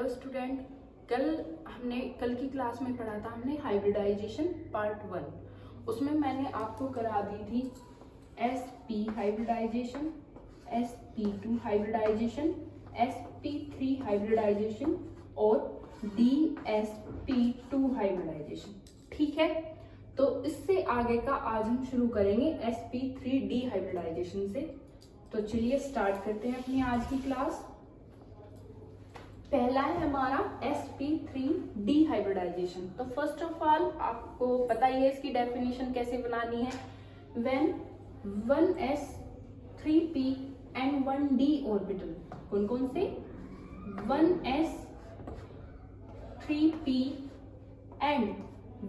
Hello student, कल की class में पढ़ा था हमने हाइब्रिडाइजेशन पार्ट 1। उसमें मैंने आपको करा दी थी sp hybridisation, sp2 hybridisation, sp3 hybridisation और dsp2 हाइब्रिडाइजेशन। ठीक है, तो इससे आगे का आज हम शुरू करेंगे sp3d हाइब्रिडाइजेशन से। तो चलिए स्टार्ट करते हैं अपनी आज की क्लास। पहला है हमारा sp3d हाइब्रिडाइजेशन। तो फर्स्ट ऑफ ऑल आपको पता ही है इसकी डेफिनेशन कैसे बनानी है। When 1s 3p and 1d orbital, कौन कौन से 1s 3p and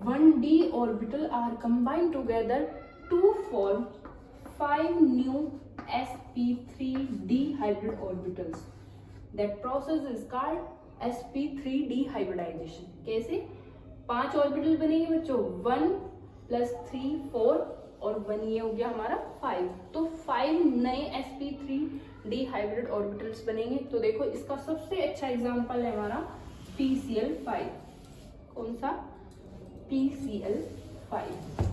1d orbital are combined together to form 5 new sp3d hybrid orbitals. That process is called sp3d hybridization. कैसे 5 ऑर्बिटल बनेंगे बच्चों, 1 + 3 4 और 1 ये हो गया हमारा 5। तो 5 नए sp3d हाइब्रिड ऑर्बिटल्स बनेंगे। तो देखो इसका सबसे अच्छा एग्जांपल है हमारा PCl5। कौन सा? PCl5।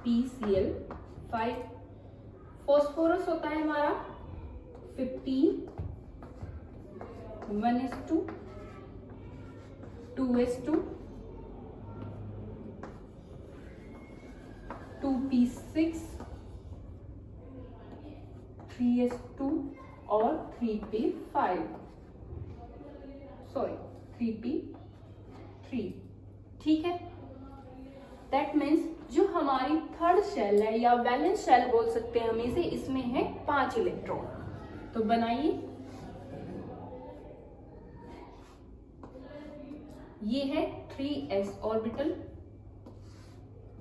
PCl5। फॉस्फोरस होता है हमारा 15 1s2 2s2 2p6 3s2 और 3p5 सॉरी 3p3। ठीक है, दैट मीन्स जो हमारी थर्ड शेल है या वैलेंस शेल बोल सकते हैं हम इसे, इसमें है 5 इलेक्ट्रॉन। तो बनाइए, ये है 3s ऑर्बिटल,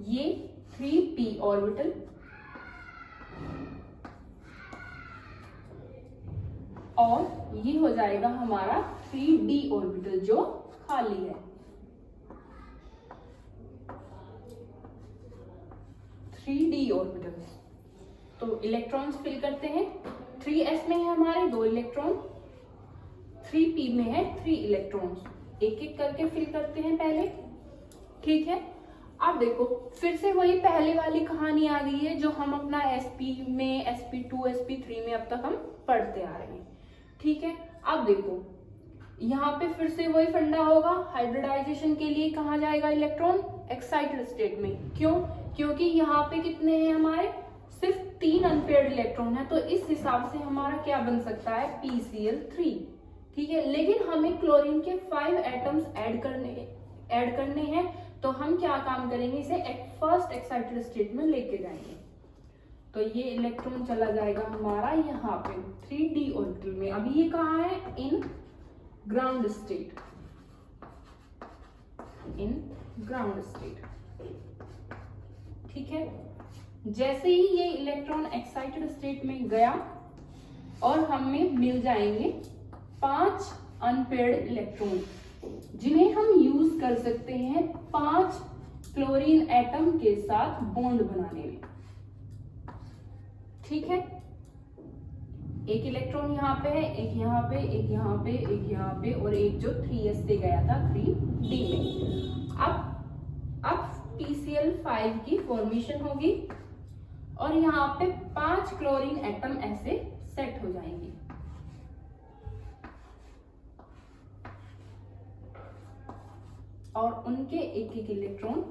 ये 3p ऑर्बिटल और ये हो जाएगा हमारा 3d ऑर्बिटल जो खाली है। 3d orbitals. तो इलेक्ट्रॉन्स फिल करते हैं। 3s में है हमारे 2 इलेक्ट्रॉन, 3p में है 3 इलेक्ट्रॉन्स। एक एक करके फिल करते हैं पहले। ठीक है, अब देखो फिर से वही पहले वाली कहानी आ गई है जो हम अपना sp में sp2 sp3 में अब तक हम पढ़ते आ रहे हैं। ठीक है, अब देखो यहाँ पे फिर से वही फंडा होगा। हाइब्रिडाइजेशन के लिए कहाँ जाएगा इलेक्ट्रॉन? एक्साइटेड स्टेट में। क्यों? क्योंकि यहाँ पे कितने हैं हमारे? सिर्फ 3 अनपेयर्ड इलेक्ट्रॉन है। तो इस हिसाब से हमारा क्या बन सकता है? PCl3। ठीक है, लेकिन हमें क्लोरीन के 5 एटम्स ऐड करने हैं। तो हम क्या काम करेंगे? इसे फर्स्ट एक्साइटेड स्टेट में लेके जाएंगे। तो ये इलेक्ट्रॉन चला जाएगा हमारा यहाँ पे 3d ऑर्बिटल में। अभी ये कहाँ है? In ground state, in ground state. ठीक है, जैसे ही ये इलेक्ट्रॉन एक्साइटेड स्टेट में गया और हमें मिल जाएंगे 5 अनपेयर्ड इलेक्ट्रॉन जिन्हें हम यूज कर सकते हैं 5 क्लोरीन एटम के साथ बॉन्ड बनाने में। ठीक है, एक इलेक्ट्रॉन यहाँ पे है, एक यहाँ पे, एक यहाँ पे, एक यहाँ पे और एक जो 3s से गया था 3d में। अब PCl5 की फॉर्मेशन होगी और यहाँ पे 5 क्लोरीन एटम ऐसे सेट हो जाएंगे। और उनके एक एक इलेक्ट्रॉन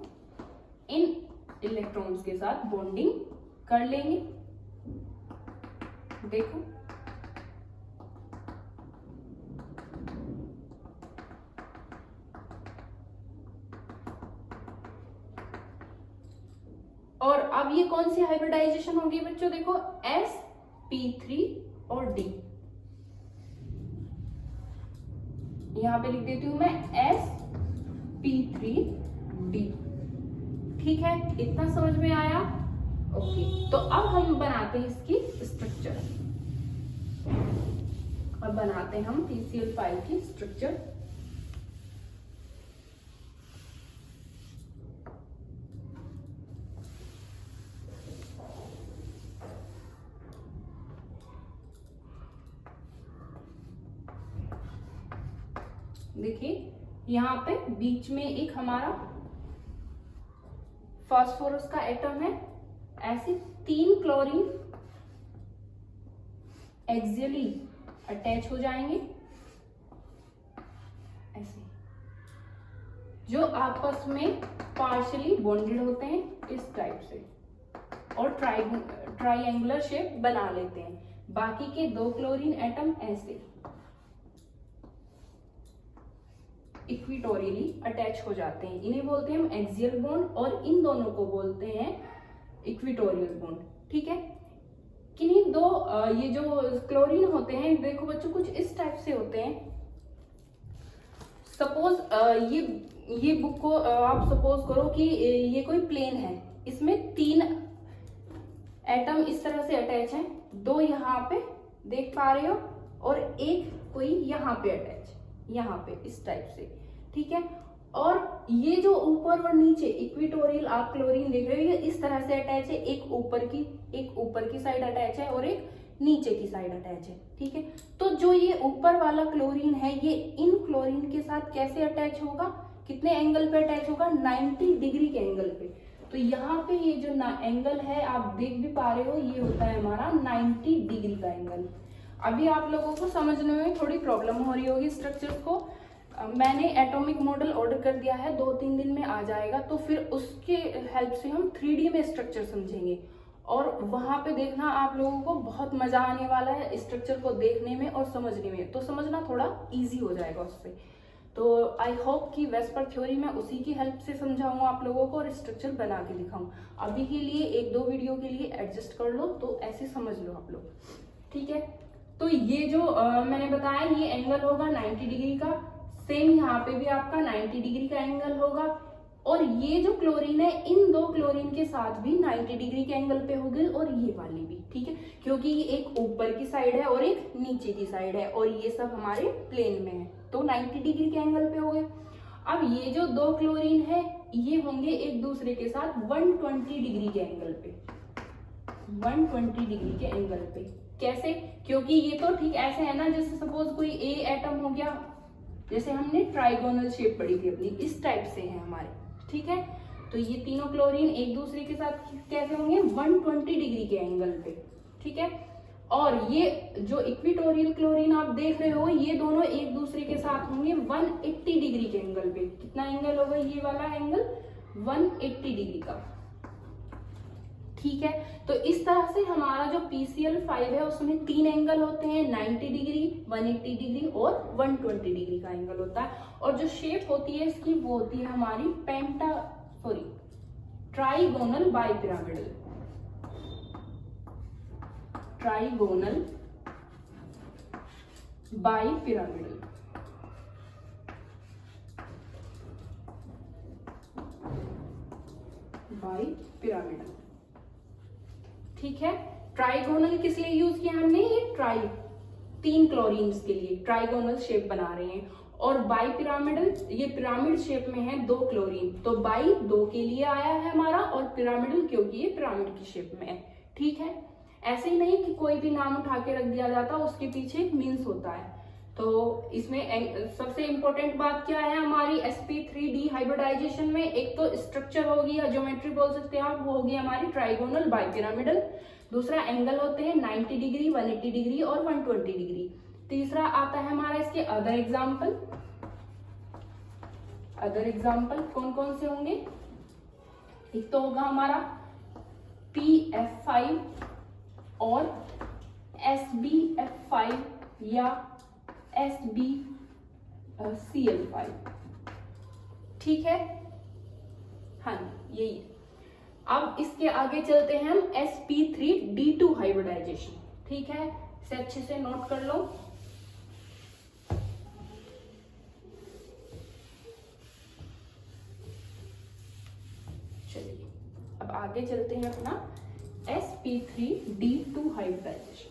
इन इलेक्ट्रॉन्स के साथ बॉन्डिंग कर लेंगे। देखो और अब ये कौन सी हाइब्रिडाइजेशन होगी बच्चों? देखो sp3 और d। यहां पे लिख देती हूं मैं sp3d। ठीक है, इतना समझ में आया? ओके, तो अब हम बनाते हैं इसकी स्ट्रक्चर। अब बनाते हैं हम PCl5 की स्ट्रक्चर। देखिए यहाँ पे बीच में एक हमारा फास्फोरस का एटम है, ऐसे 3 क्लोरीन एक्सियली अटैच हो जाएंगे ऐसे, जो आपस में पार्शियली बॉन्डेड होते हैं इस टाइप से और ट्राइएंगुलर शेप बना लेते हैं। बाकी के 2 क्लोरीन एटम ऐसे इक्विटोरियली अटैच हो जाते हैं, इन्हें बोलते हैं हम एक्सियल बॉन्ड, और इन दोनों को बोलते हैं इक्विटोरियल बॉन्ड। ठीक है, किन्हीं 2 ये जो क्लोरीन होते हैं, देखो बच्चों कुछ इस टाइप से होते हैं। सपोज ये बुक को आप सपोज करो कि ये कोई प्लेन है, इसमें 3 एटम इस तरह से अटैच हैं, 2 यहाँ पे देख पा रहे हो और एक कोई यहाँ पे अटैच, यहाँ पे इस टाइप से। ठीक है, और ये जो ऊपर और नीचे इक्विटोरियल आप क्लोरीन देख रहे हो, ये इस तरह से अटैच है, एक ऊपर की साइड अटैच है और एक नीचे की साइड अटैच है। ठीक है, तो जो ये ऊपर वाला क्लोरीन है, ये इन क्लोरीन के साथ कैसे अटैच होगा, कितने एंगल पे अटैच होगा, 90 डिग्री के एंगल पे। तो यहाँ पे ये जो एंगल है आप देख भी पा रहे हो, ये होता है हमारा 90 डिग्री का एंगल। अभी आप लोगों को समझने में थोड़ी प्रॉब्लम हो रही होगी स्ट्रक्चर को। मैंने एटॉमिक मॉडल ऑर्डर कर दिया है, 2-3 दिन में आ जाएगा, तो फिर उसके हेल्प से हम 3D में स्ट्रक्चर समझेंगे और वहां पे देखना आप लोगों को बहुत मजा आने वाला है स्ट्रक्चर को देखने में और समझने में, तो समझना थोड़ा इजी हो जाएगा उससे। तो आई होप कि वेस्पर थ्योरी में उसी की हेल्प से समझाऊंगा आप लोगों को और स्ट्रक्चर बना के दिखाऊं। अभी के लिए 1-2 वीडियो के लिए एडजस्ट कर लो, तो ऐसे समझ लो आप लोग। ठीक है, तो ये जो मैंने बताया ये एंगल होगा 90 डिग्री का, सेम यहाँ पे भी आपका 90 डिग्री का एंगल होगा, और ये जो क्लोरीन है इन 2 क्लोरीन के साथ भी 90 डिग्री के एंगल पे होगी और ये वाली भी। ठीक है, क्योंकि ये एक ऊपर की साइड है और एक नीचे की साइड है और ये सब हमारे प्लेन में है, तो 90 डिग्री के एंगल पे हो गए। अब ये जो 2 क्लोरीन है ये होंगे एक दूसरे के साथ 120 डिग्री के एंगल पे, 120 डिग्री के एंगल पे। कैसे, क्योंकि ये तो ठीक ऐसे है ना, जैसे सपोज कोई ए एटम हो गया, जैसे हमने ट्राइगोनल शेप पढ़ी थी अपनी, इस टाइप से है हमारे। ठीक है, तो ये तीनों क्लोरीन एक दूसरे के साथ कैसे होंगे, 120 डिग्री के एंगल पे। ठीक है, और ये जो इक्विटोरियल क्लोरीन आप देख रहे हो, ये दोनों एक दूसरे के साथ होंगे 180 डिग्री के एंगल पे। कितना एंगल होगा ये वाला एंगल, 180 डिग्री का। ठीक है, तो इस तरह से हमारा जो PCl5 है उसमें 3 एंगल होते हैं, 90 डिग्री, 180 डिग्री और 120 डिग्री का एंगल होता है। और जो शेप होती है इसकी वो होती है हमारी trigonal bipyramidal, trigonal bipyramidal. Bipyramidal. ठीक है, ट्राइगोनल किस लिए यूज किया हमने, ये 3 क्लोरीन्स के लिए ट्राइगोनल शेप बना रहे हैं, और बाई पिरामिडल ये पिरामिड शेप में है 2 क्लोरीन, तो बाई 2 के लिए आया है हमारा, और पिरामिडल क्योंकि ये पिरामिड की शेप में है। ठीक है, ऐसे ही नहीं कि कोई भी नाम उठा के रख दिया जाता, उसके पीछे एक मीन्स होता है। तो इसमें सबसे इंपॉर्टेंट बात क्या है हमारी sp3d हाइब्रिडाइजेशन में, एक तो स्ट्रक्चर होगी या ज्योमेट्री बोल सकते हैं आप, वो होगी हमारी ट्राइगोनल बाइपिरामिडल। दूसरा एंगल होते हैं 90 डिग्री, 180 डिग्री और 120 डिग्री। तीसरा आता है हमारा इसके अदर एग्जाम्पल। अदर एग्जाम्पल कौन कौन से होंगे, एक तो होगा हमारा PF5 और SbF5 या SbCl5। ठीक है, हाँ यही है। अब इसके आगे चलते हैं हम sp3d2 हाइब्रिडाइजेशन। ठीक है, इसे अच्छे से नोट कर लो। चलिए अब आगे चलते हैं अपना sp3d2 हाइब्रिडाइजेशन।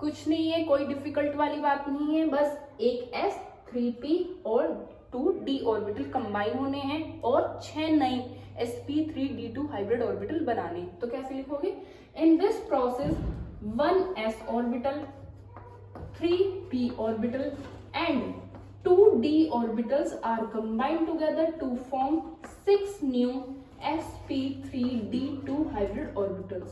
कुछ नहीं है, कोई डिफिकल्ट वाली बात नहीं है, बस एक S 3p और 2d ऑर्बिटल कंबाइन होने हैं और 6 नए sp3d2 हाइब्रिड ऑर्बिटल बनाने। तो कैसे लिखोगे, in this process 1 s orbital 3p orbital and 2d orbitals are combined together to form 6 new sp3d2 hybrid orbitals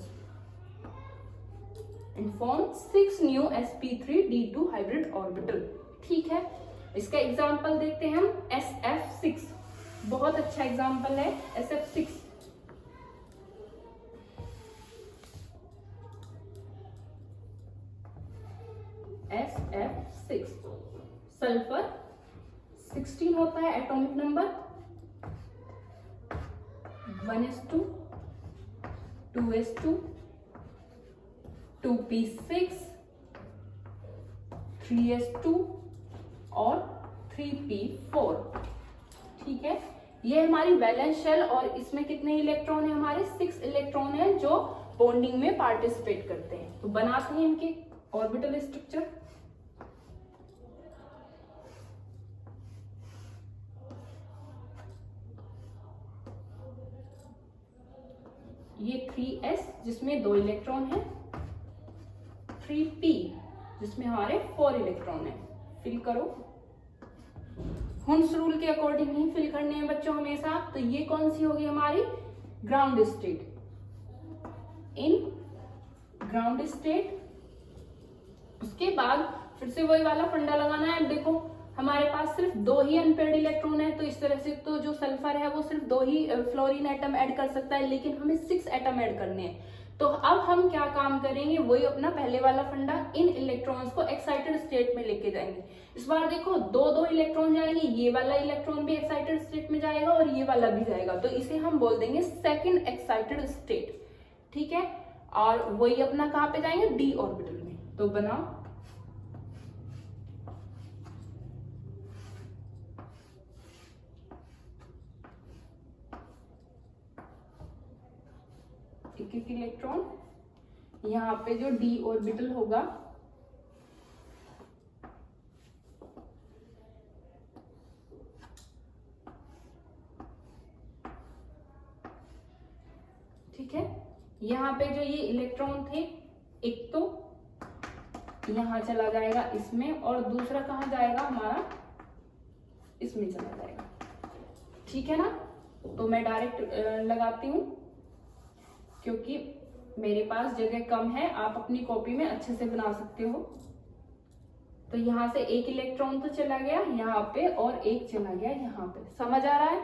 and form 6 new sp3d2 hybrid orbital। ठीक है, इसका एग्जाम्पल देखते हैं हम SF6, बहुत अच्छा एग्जाम्पल है SF6। SF6 सल्फर 16 होता है atomic number, 1s2 2s2 2p6 3s2 और 3p4। ठीक है, ये हमारी वैलेंस शेल और इसमें कितने इलेक्ट्रॉन है हमारे 6 इलेक्ट्रॉन है जो बॉन्डिंग में पार्टिसिपेट करते हैं। तो बनाते हैं इनके ऑर्बिटल स्ट्रक्चर। ये 3s जिसमें 2 इलेक्ट्रॉन है, 3p जिसमें हमारे 4 इलेक्ट्रॉन है। फिल करो, हुंस रूल के अकॉर्डिंग ही फिल करने हैं बच्चों हमेशा। तो ये कौन सी होगी हमारी ground state, in ground state. उसके बाद फिर से वही वाला फंडा लगाना है। देखो हमारे पास सिर्फ 2 ही अनपेयर्ड इलेक्ट्रॉन है, तो इस तरह से तो जो सल्फर है वो सिर्फ 2 ही फ्लोरीन एटम ऐड कर सकता है, लेकिन हमें 6 एटम ऐड करने हैं। तो अब हम क्या काम करेंगे, वही अपना पहले वाला फंडा, इन इलेक्ट्रॉन्स को एक्साइटेड स्टेट में लेके जाएंगे। इस बार देखो 2 इलेक्ट्रॉन जाएंगे, ये वाला इलेक्ट्रॉन भी एक्साइटेड स्टेट में जाएगा और ये वाला भी जाएगा, तो इसे हम बोल देंगे सेकंड एक्साइटेड स्टेट। ठीक है, और वही अपना कहाँ पे जाएंगे, डी ऑर्बिटल में। तो बनाओ, एक इलेक्ट्रॉन यहाँ पे जो डी ऑर्बिटल होगा, ठीक है। यहाँ पे जो ये इलेक्ट्रॉन थे, एक तो यहाँ चला जाएगा इसमें, और दूसरा कहाँ जाएगा हमारा, इसमें चला जाएगा। ठीक है ना, तो मैं डायरेक्ट लगाती हूँ क्योंकि मेरे पास जगह कम है, आप अपनी कॉपी में अच्छे से बना सकते हो। तो यहाँ से एक इलेक्ट्रॉन तो चला गया यहाँ पे और एक चला गया यहाँ पे, समझ आ रहा है।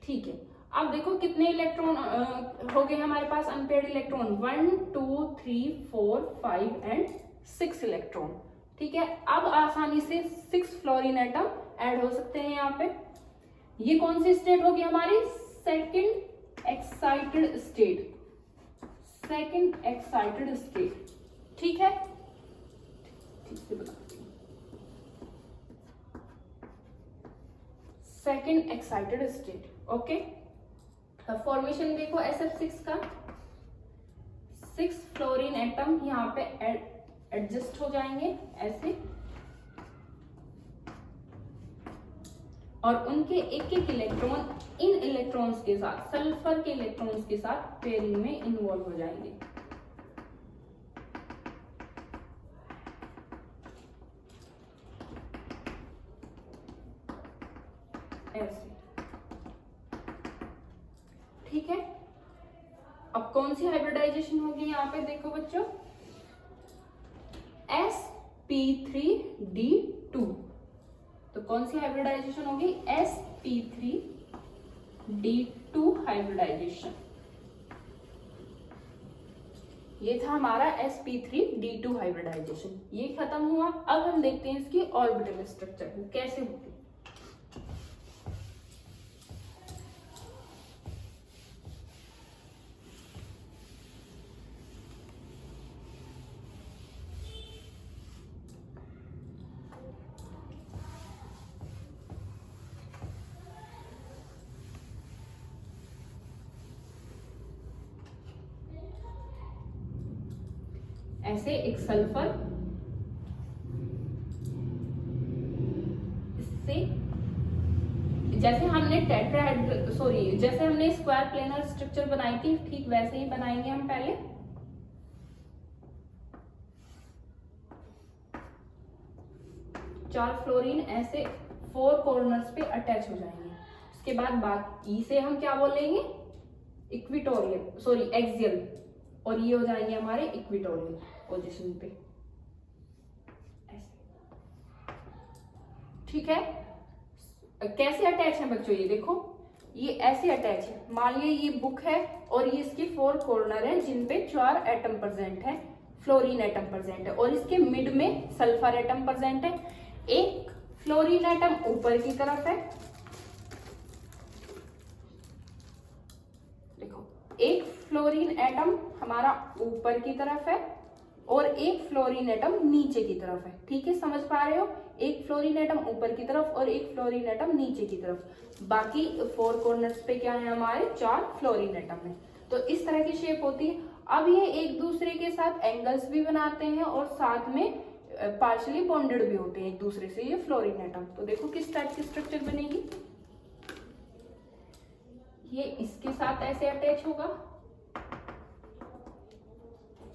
ठीक है, अब देखो कितने इलेक्ट्रॉन हो गए हमारे पास अनपेयर्ड इलेक्ट्रॉन, 1 2 3 4 5 एंड 6 इलेक्ट्रॉन। ठीक है, अब आसानी से 6 फ्लोरीन एटम ऐड हो सकते हैं यहाँ पे। ये कौन सी स्टेट होगी हमारी, second excited state, second excited state. ठीक है, ठीक से बताती हूँ, सेकंड एक्साइटेड स्टेट। ओके, अब फॉर्मेशन देखो SF6 का, 6 फ्लोरीन एटम यहाँ पे एडजस्ट हो जाएंगे ऐसे, और उनके एक एक इलेक्ट्रॉन इन इलेक्ट्रॉन्स के साथ, सल्फर के इलेक्ट्रॉन्स के साथ पेयरिंग में इन्वॉल्व हो जाएंगे। ऐसे, ठीक है। अब कौन सी हाइब्रिडाइजेशन होगी यहाँ पे, देखो बच्चों, sp3d2। तो कौन सी हाइब्रिडाइजेशन होगी, sp3d2 हाइब्रिडाइजेशन। ये था हमारा sp3d2 हाइब्रिडाइजेशन, ये खत्म हुआ। अब हम देखते हैं इसकी ऑर्बिटल स्ट्रक्चर कैसे होती है। ऐसे एक सल्फर, इससे जैसे हमने टेट्राहेड्रल, सॉरी, जैसे हमने स्क्वायर प्लेनर स्ट्रक्चर बनाई थी, ठीक वैसे ही बनाएंगे हम पहले। 4 फ्लोरीन ऐसे 4 कॉर्नर्स पे अटैच हो जाएंगे। उसके बाद बाकी से हम क्या बोलेंगे, इक्विटोरियल, सॉरी एक्सियल, और ये हो जाएंगे हमारे इक्विटोरियल पोजीशन पे ऐसे। ठीक है, कैसे अटैच है बच्चों, ये देखो ये ऐसे अटैच है। मान लिया ये बुक है और ये इसके 4 कॉर्नर है जिन पे 4 एटम प्रेजेंट है, फ्लोरीन एटम प्रेजेंट है, और इसके मिड में सल्फर एटम प्रेजेंट है। एक फ्लोरीन एटम ऊपर की तरफ है, देखो एक फ्लोरीन एटम हमारा ऊपर की तरफ है और एक फ्लोरीन एटम नीचे की तरफ है। ठीक है, समझ पा रहे हो, एक फ्लोरीन एटम ऊपर की तरफ और एक फ्लोरीन एटम नीचे की तरफ। बाकी 4 कॉर्नर्स पे क्या है हमारे, 4 फ्लोरीन एटम है। तो इस तरह की शेप होती है। अब ये एक दूसरे के साथ एंगल्स भी बनाते हैं और साथ में पार्शियली बॉन्डेड भी होते हैं एक दूसरे से, ये फ्लोरीन एटम। तो देखो किस टाइप की स्ट्रक्चर बनेगी, ये इसके साथ ऐसे अटैच होगा,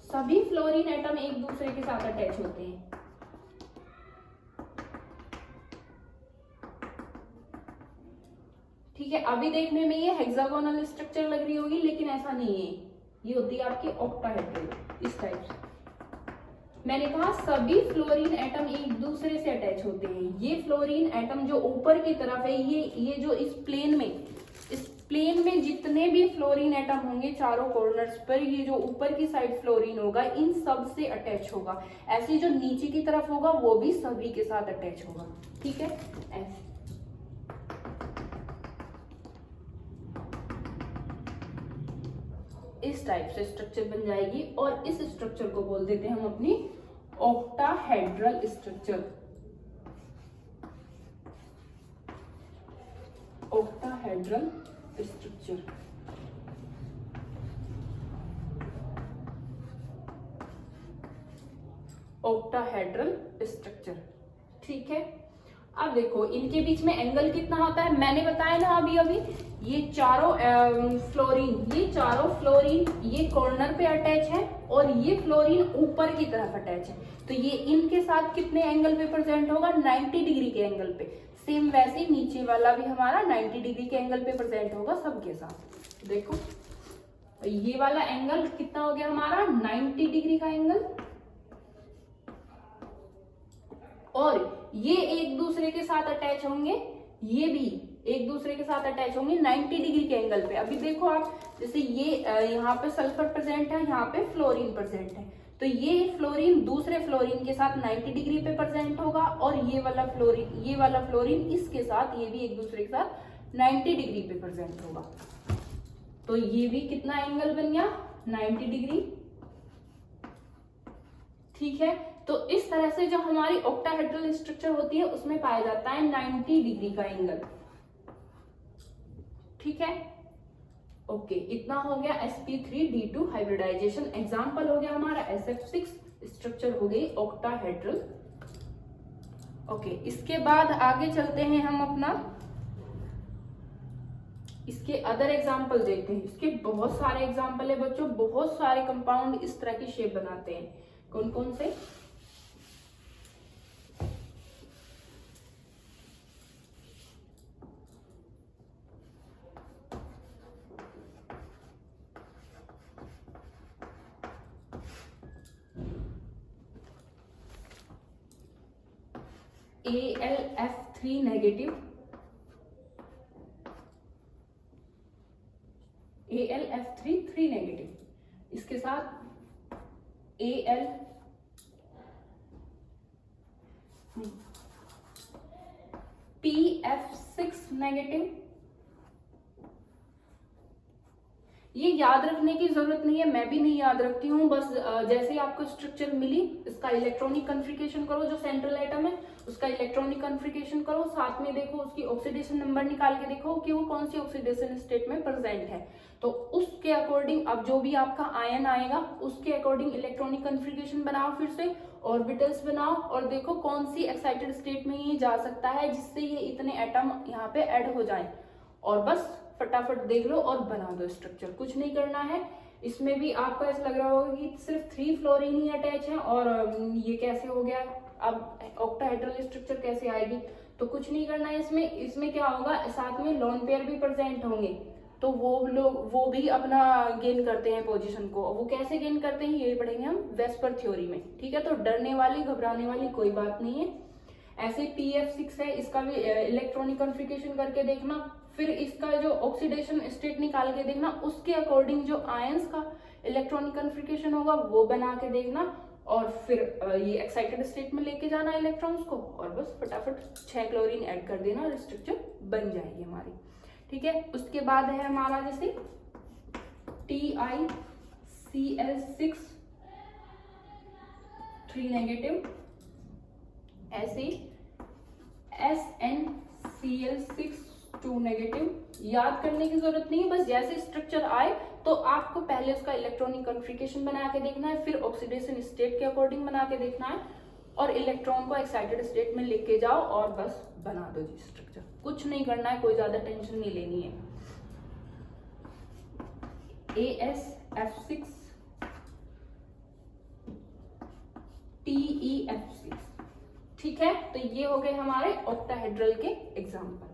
सभी फ्लोरीन एटम एक दूसरे के साथ अटैच होते हैं। ठीक है, अभी देखने में ये हेक्सागोनल स्ट्रक्चर लग रही होगी, लेकिन ऐसा नहीं है, ये होती है आपकी ऑक्टाहेड्रल इस टाइप से। मैंने कहा सभी फ्लोरीन एटम एक दूसरे से अटैच होते हैं। ये फ्लोरीन एटम जो ऊपर की तरफ है, ये जो इस प्लेन में जितने भी फ्लोरीन एटम होंगे चारों कॉर्नर्स पर, ये जो ऊपर की साइड फ्लोरीन होगा इन सब से अटैच होगा। ऐसे जो नीचे की तरफ होगा वो भी सभी के साथ अटैच होगा। ठीक है, ऐसे इस टाइप से स्ट्रक्चर बन जाएगी और इस स्ट्रक्चर को बोल देते हैं हम अपनी octahedral structure. Octahedral structure. Octahedral structure. ठीक है, अब देखो इनके बीच में एंगल कितना होता है, मैंने बताया ना अभी ये चारों फ्लोरीन ये कॉर्नर पे अटैच है और ये फ्लोरीन ऊपर की तरफ अटैच है। तो ये इनके साथ कितने एंगल पे प्रेजेंट होगा, 90 डिग्री के एंगल पे। सेम वैसे नीचे वाला भी हमारा 90 डिग्री के एंगल पे प्रेजेंट होगा सबके साथ। देखो ये वाला एंगल कितना हो गया हमारा, 90 डिग्री का एंगल, और ये एक दूसरे के साथ अटैच होंगे, ये भी एक दूसरे के साथ अटैच होंगे 90 डिग्री के एंगल पे। अभी देखो आप, जैसे ये यहाँ पे सल्फर प्रेजेंट है, यहाँ पे फ्लोरीन प्रेजेंट है, तो ये फ्लोरीन दूसरे फ्लोरीन के साथ 90 डिग्री पे प्रेजेंट होगा, और ये वाला फ्लोरीन इसके साथ, ये भी एक दूसरे के साथ 90 डिग्री पे प्रेजेंट होगा। तो ये भी कितना एंगल बन गया, 90 डिग्री। ठीक है, तो इस तरह से जो हमारी ऑक्टाहेड्रल स्ट्रक्चर होती है उसमें पाया जाता है 90 डिग्री का एंगल। ठीक है, ओके, इतना हो गया sp3d2 हाइब्रिडाइजेशन। एग्जांपल हो गया हमारा SF6, स्ट्रक्चर हो गई ऑक्टाहेड्रल। ओके, इसके बाद आगे चलते हैं हम अपना, इसके अदर एग्जांपल देखते हैं। इसके बहुत सारे एग्जांपल है बच्चों, बहुत सारे कंपाउंड इस तरह की शेप बनाते हैं। कौन कौन से, AlF3 नेगेटिव, AlF3 नेगेटिव, इसके साथ PF6 नेगेटिव। ये याद रखने की जरूरत नहीं है, मैं भी नहीं याद रखती हूँ, बस जैसे ही आपको स्ट्रक्चर मिली इसका इलेक्ट्रॉनिक कन्फिगरेशन करो, जो सेंट्रल एटम है उसका इलेक्ट्रॉनिक कन्फिगरेशन करो, साथ में देखो उसकी ऑक्सीडेशन नंबर निकाल के देखो कि वो कौन सी ऑक्सीडेशन स्टेट में प्रेजेंट है। तो उसके अकॉर्डिंग अब जो भी आपका आयन आएगा उसके अकॉर्डिंग इलेक्ट्रॉनिक कन्फिगरेशन बनाओ, फिर से ऑर्बिटल्स बनाओ और देखो कौन सी एक्साइटेड स्टेट में ये जा सकता है जिससे ये इतने एटम यहाँ पे ऐड हो जाए, और बस फटाफट देख लो और बना दो स्ट्रक्चर, कुछ नहीं करना है। इसमें भी आपको ऐसा लग रहा होगा कि सिर्फ 3 फ्लोरीन ही अटैच है और ये कैसे हो गया, अब ऑक्टाहेड्रल स्ट्रक्चर कैसे आएगी, तो कुछ नहीं करना है इसमें क्या होगा, साथ में लोन पेयर भी प्रेजेंट होंगे, तो वो भी अपना गेन करते हैं पोजीशन को। वो कैसे गेन करते हैं ये पढ़ेंगे हम वेस्पर थ्योरी में, ठीक है। तो डरने वाली घबराने वाली कोई बात नहीं है। ऐसे PF6 है, इसका भी इलेक्ट्रॉनिक कॉन्फ़िगरेशन करके देखना, फिर इसका जो ऑक्सीडेशन स्टेट निकाल के देखना, उसके अकॉर्डिंग जो आयंस का इलेक्ट्रॉनिक कॉन्फ़िगरेशन होगा वो बना के देखना, और फिर ये एक्साइटेड स्टेट में लेके जाना इलेक्ट्रॉन्स को, और बस फटाफट 6 क्लोरीन ऐड कर देना और स्ट्रक्चर बन जाएगी हमारी, ठीक है। उसके बाद है हमारा जैसे TiCl6 3 नेगेटिव, ऐसे SnCl6 2 नेगेटिव। याद करने की जरूरत नहीं है, बस जैसे स्ट्रक्चर आए तो आपको पहले उसका इलेक्ट्रॉनिक कॉन्फ़िगरेशन बना के देखना है, फिर ऑक्सीडेशन स्टेट के अकॉर्डिंग बना के देखना है, और इलेक्ट्रॉन को एक्साइटेड स्टेट में लेके जाओ और बस बना दो जी स्ट्रक्चर। कुछ नहीं करना है, कोई ज्यादा टेंशन नहीं लेनी है। AsF6 TeF6, ठीक है। तो ये हो गए हमारे ऑक्टाहेड्रल के एग्जाम्पल,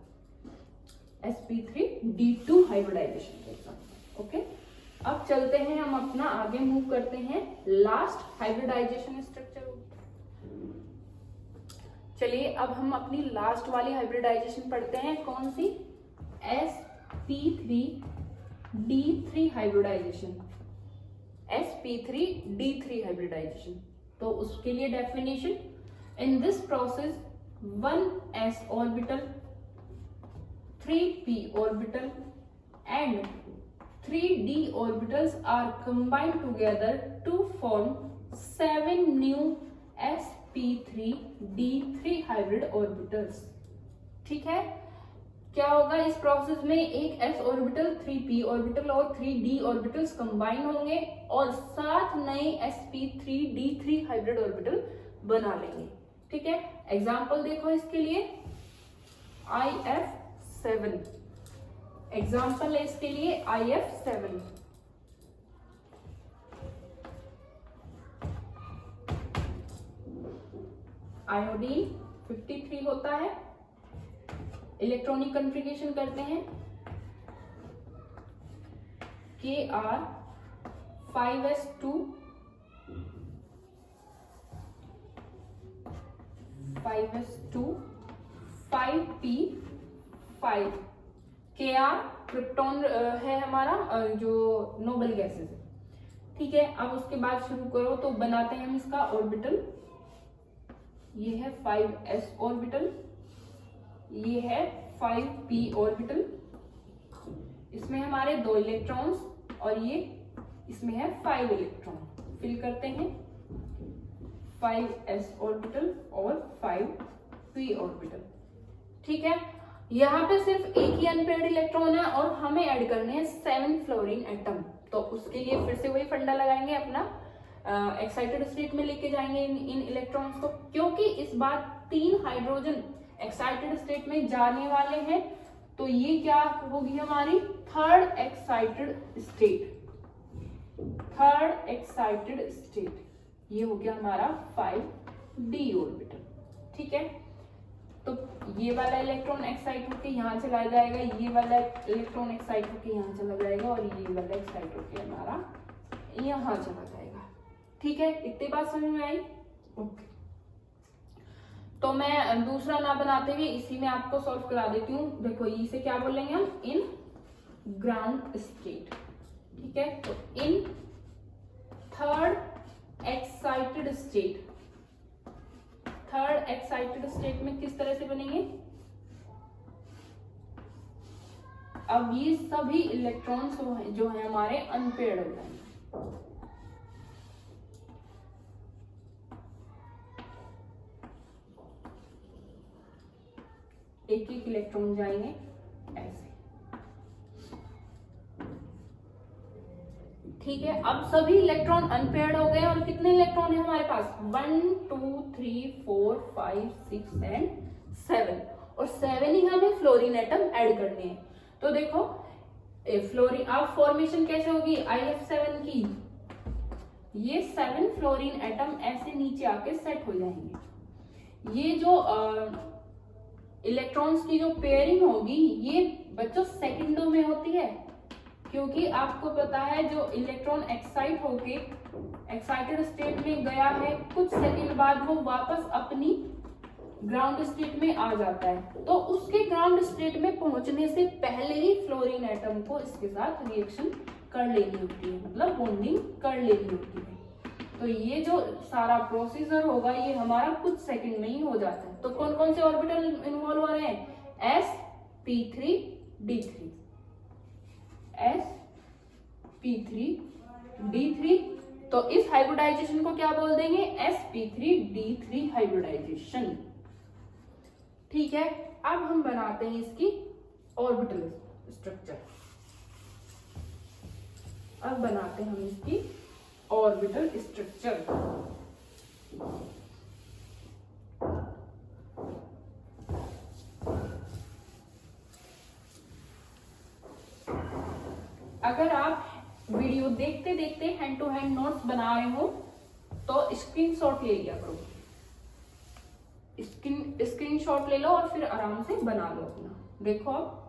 sp3d2 हाइब्रिडाइजेशन के एग्जाम्पल, ओके। अब चलते हैं हम अपना आगे मूव करते हैं लास्ट हाइब्रिडाइजेशन स्ट्रक्चर। चलिए अब हम अपनी लास्ट वाली हाइब्रिडाइजेशन पढ़ते हैं, कौन सी, sp3d3 हाइब्रिडाइजेशन, sp3d3 हाइब्रिडाइजेशन। तो उसके लिए definition, in this process 1s orbital, 3p orbital and 3d orbitals are combined together to form 7 new sp3d3 hybrid orbitals, ठीक है। क्या होगा इस प्रोसेस में, एक s ऑर्बिटल, 3p ऑर्बिटल और 3d ऑर्बिटल्स कंबाइन होंगे और 7 नए sp3d3 हाइब्रिड ऑर्बिटल बना लेंगे, ठीक है। एग्जाम्पल देखो इसके लिए, IF7 एग्जाम्पल है इसके लिए, IF7 आयोडीन 53 होता है। इलेक्ट्रॉनिक कॉन्फ़िगरेशन करते हैं, Kr5s2 5p5। Kr क्रिप्टॉन है हमारा जो नोबल गैसेस है, ठीक है। अब उसके बाद शुरू करो तो बनाते हैं हम इसका ऑर्बिटल, ये है 5s ऑर्बिटल, ये है 5p ऑर्बिटल, इसमें हमारे 2 इलेक्ट्रॉन्स और ये इसमें है 5 इलेक्ट्रॉन। फिल करते हैं 5s ऑर्बिटल और 5p ऑर्बिटल, ठीक है। यहाँ पे सिर्फ एक ही अनपेयर्ड इलेक्ट्रॉन है और हमें ऐड करने हैं 7 फ्लोरीन एटम। तो उसके लिए फिर से वही फंडा लगाएंगे अपना, एक्साइटेड स्टेट में लेके जाएंगे इन इलेक्ट्रॉन्स को, क्योंकि इस बार 3 हाइड्रोजन एक्साइटेड स्टेट में जाने वाले हैं। तो ये क्या होगी हमारी थर्ड एक्साइटेड स्टेट, ये हो गया हमारा 5d ऑर्बिटल, ठीक है। तो ये वाला इलेक्ट्रॉन एक्साइट होकर यहाँ चला जाएगा, ये वाला इलेक्ट्रॉन एक्साइट होकर यहाँ चला जाएगा और ये वाला एक्साइट होकर हमारा यहाँ चला जाएगा, ठीक है। इतनी बात समझ में आई, ओके। तो मैं दूसरा ना बनाते हुए इसी में आपको सॉल्व करा देती हूँ। देखो इसे क्या बोलेंगे हम, इन ग्राउंड स्टेट, ठीक है। तो इन थर्ड एक्साइटेड स्टेट में किस तरह से बनेंगे, अब ये सभी इलेक्ट्रॉन्स जो है हमारे अनपेयर्ड हो जाएंगे, एक एक इलेक्ट्रॉन जाएंगे ऐसे, ठीक है। अब सभी इलेक्ट्रॉन अनपेयर्ड हो गए और कितने इलेक्ट्रॉन है हमारे पास, 1 2 3 4 5 6 एंड 7, और 7 ही हमें फ्लोरीन एटम ऐड करने हैं। तो देखो फ्लोरीन, अब फॉर्मेशन कैसे होगी IF7 की, ये 7 फ्लोरीन एटम ऐसे नीचे आके सेट हो जाएंगे, ये जो इलेक्ट्रॉन्स की जो पेयरिंग होगी ये बच्चों सेकंडों में होती है, क्योंकि आपको पता है जो इलेक्ट्रॉन एक्साइटेड स्टेट में गया है कुछ सेकंड बाद वो वापस अपनी ग्राउंड स्टेट में आ जाता है। तो उसके ग्राउंड स्टेट में पहुंचने से पहले ही फ्लोरीन एटम को इसके साथ रिएक्शन कर लेनी होती है, मतलब बॉन्डिंग कर लेनी होती है। तो ये जो सारा प्रोसीजर होगा ये हमारा कुछ सेकंड में ही हो जाता है। तो कौन कौन से ऑर्बिटल इन्वॉल्व हो रहे हैं? sp3d3, sp3d3। तो इस हाइब्रिडाइजेशन को क्या बोल देंगे? sp3d3 hybridisation. ठीक है, अब हम बनाते हैं इसकी ऑर्बिटल स्ट्रक्चर। अब बनाते हैं हम इसकी ऑर्बिटल स्ट्रक्चर। अगर आप वीडियो देखते देखते हैंड टू हैंड नोट्स बना रहे हो तो स्क्रीनशॉट ले लिया करो, स्क्रीनशॉट ले लो और फिर आराम से बना लो अपना। देखो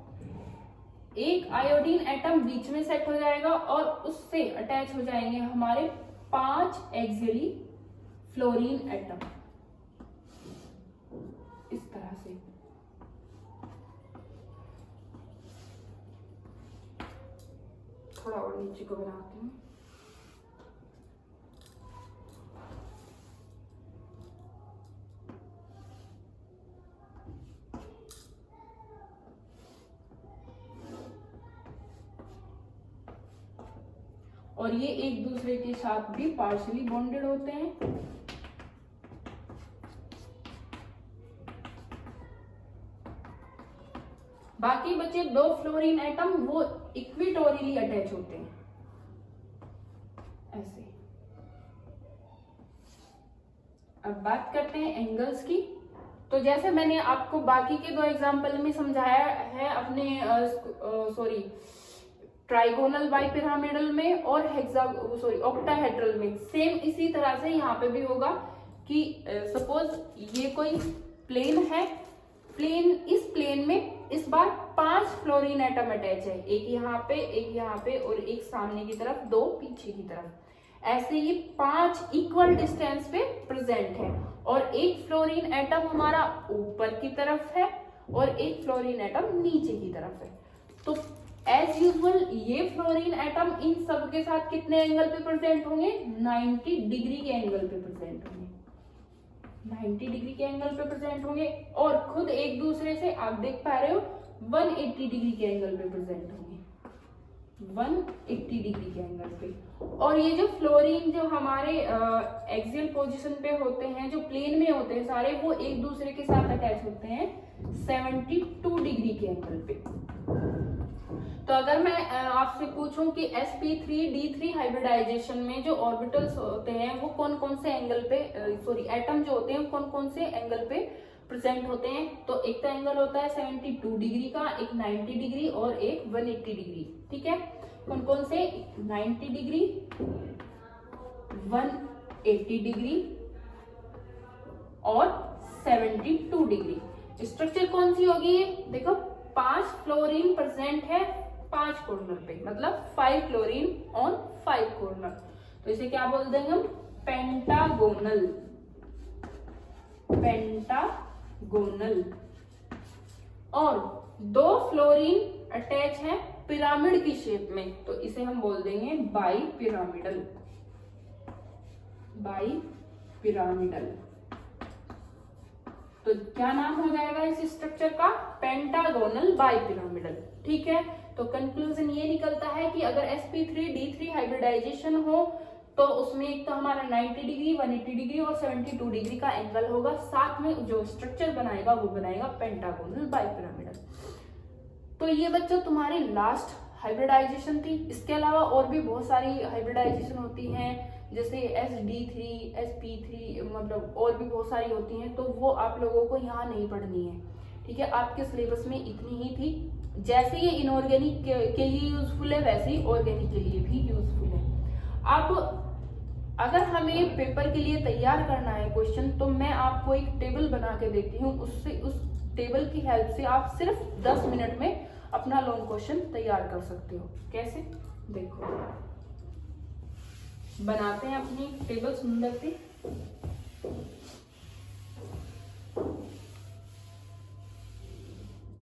एक आयोडीन एटम बीच में सेट हो जाएगा और उससे अटैच हो जाएंगे हमारे 5 एक्सियली फ्लोरीन एटम, इस तरह से। थोड़ा और नीचे को बनाती हूँ। और ये एक दूसरे के साथ भी पार्शियली बॉन्डेड होते हैं। बाकी बचे 2 फ्लोरीन एटम वो इक्विटोरियली अटैच होते हैं ऐसे। अब बात करते हैं एंगल्स की। तो जैसे मैंने आपको बाकी के 2 एग्जाम्पल में समझाया है अपने ट्राइगोनल बाइपिरामिडल में और ऑक्टाहेड्रल में, सेम इसी तरह से यहाँ पे भी होगा कि सपोज ये कोई प्लेन है, इस प्लेन में इस बार 5 फ्लोरीन एटम अटैच है, एक यहाँ पे और एक सामने की तरफ, 2 पीछे की तरफ। ऐसे ही 5 इक्वल डिस्टेंस पे प्रेजेंट है और एक फ्लोरीन एटम हमारा ऊपर की तरफ है और एक फ्लोरीन एटम नीचे की तरफ है। तो एज यूजुअल ये फ्लोरीन एटम इन सब के साथ कितने एंगल पे प्रेजेंट होंगे? 90 डिग्री के एंगल पे प्रेजेंट होंगे, 90 डिग्री के एंगल पे प्रेजेंट होंगे और खुद एक दूसरे से आप देख पा रहे हो 180 डिग्री के एंगल पे प्रेजेंट होंगे, 180 डिग्री के एंगल पे। और ये जो फ्लोरीन जो हमारे एक्सियल पोजीशन पे होते हैं, जो प्लेन में होते हैं सारे, वो एक दूसरे के साथ अटैच होते हैं 72 डिग्री के एंगल पे। तो अगर मैं आपसे पूछूं कि sp3d3 हाइब्रिडाइजेशन में जो ऑर्बिटल्स होते हैं वो कौन कौन से एंगल पे एटम जो होते हैं कौन कौन से एंगल पे प्रेजेंट होते हैं, तो एक तो एंगल होता है 72 डिग्री का, एक 90 डिग्री और एक 180 डिग्री। ठीक है, कौन कौन से? 90 डिग्री, 180 डिग्री और 72 डिग्री। स्ट्रक्चर कौन सी होगी ये? देखो 5 फ्लोरीन प्रेजेंट है 5 कॉर्नर पे, मतलब 5 फ्लोरीन ऑन 5 कॉर्नर। तो इसे क्या बोल देंगे हम? पेंटागोनल। और 2 फ्लोरीन अटैच है पिरामिड की शेप में, तो इसे हम बोल देंगे बाइपिरामिडल। तो क्या नाम हो जाएगा इस स्ट्रक्चर का? Pentagonal bipyramidal. ठीक है, तो कंक्लूजन ये निकलता है कि अगर sp3d3 हाइब्रिडाइजेशन हो तो उसमें एक तो हमारा 90 डिग्री, 180 डिग्री और 72 डिग्री का एंगल होगा, साथ में जो स्ट्रक्चर बनाएगा वो बनाएगा पेंटागोनल बाइपिरामिडल। तो ये बच्चों तुम्हारी लास्ट हाइब्रिडाइजेशन थी। इसके अलावा और भी बहुत सारी हाइब्रिडाइजेशन होती हैं, जैसे sd3, sp3, मतलब और भी बहुत सारी होती हैं, तो वो आप लोगों को यहाँ नहीं पढ़नी है। ठीक है, आपके सिलेबस में इतनी ही थी। जैसे ये इनऑर्गेनिक के लिए यूजफुल है वैसे ही ऑर्गेनिक के लिए भी यूजफुल है। अब अगर हमें पेपर के लिए तैयार करना है क्वेश्चन, तो मैं आपको एक टेबल बना के देती हूँ, उससे उस टेबल की हेल्प से आप सिर्फ 10 मिनट में अपना लॉन्ग क्वेश्चन तैयार कर सकते हो। कैसे, देखो बनाते हैं अपनी टेबल सुंदर सी।